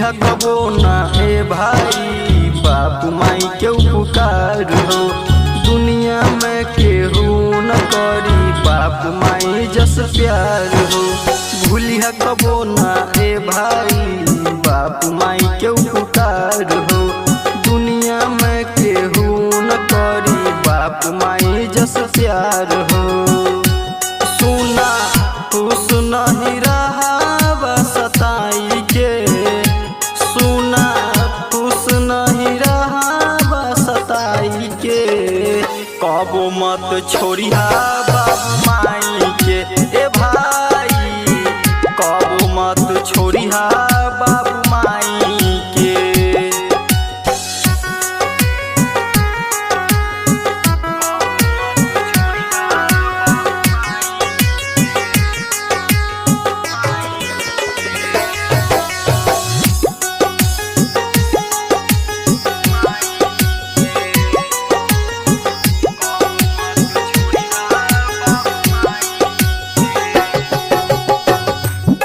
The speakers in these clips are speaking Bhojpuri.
भूलिया कबो ना हे भाई बाप माई के उपकार हो। दुनिया में केहू न करी बाप माई जस प्यार हो। भूलिया कबो ना हे भाई बाप माई के उपकार हो। दुनिया में केहू न करी बाप माई जस प्यार हो। सुना खुश नहीं रहा सताई के, सुना खुश नहीं रहा सताई के। कबो मत छोड़िया बाप माई के ए भाई, कबो मत छोड़िया बाप माई के।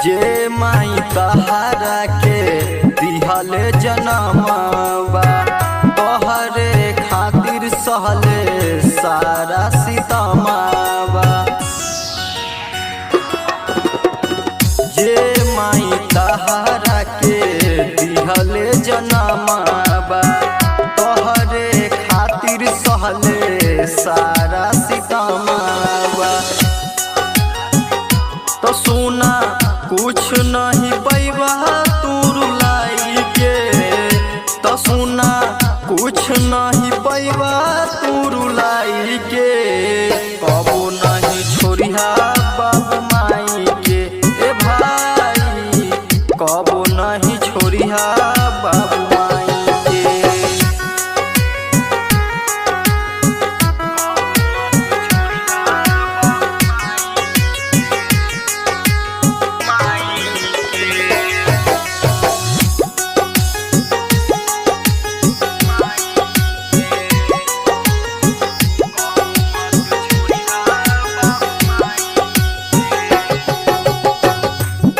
जे माई तहारा के दिहल जनमवा, तोहरे खातिर सहले सारा सितमवा। जे माई तहारा के दिहल जनमवा, तोहरे खातिर सहले सारा सितमवा। तो सुना कुछ नहीं पैबा तू रुलाई के, तो सुना कुछ नहीं पैबा तू रुलाई के। कबो नहीं छोड़िया बाप माई के ए भाई, कबो नहीं छोड़िया बाप माई के।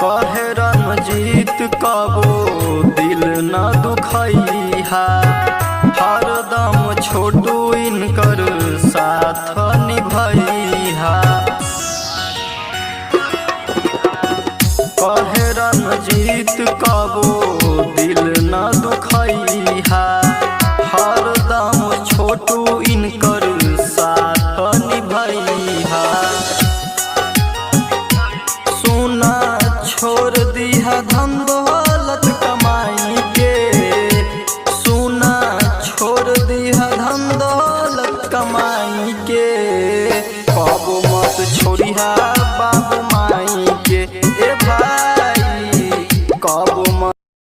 कहे रणजीत कबो दिल न दुखैहा, हरदम छोटू इनकर साथ निभैहा। कहे रणजीत कबो दिल न दुखैहा, हरदम छोटू इनकर साथ निभैहा। सुना छोड़ दिया धन दौलत कमाई के, सुना छोड़ दिया धन दौलत कमाई के। कबो मत छोड़िया बाप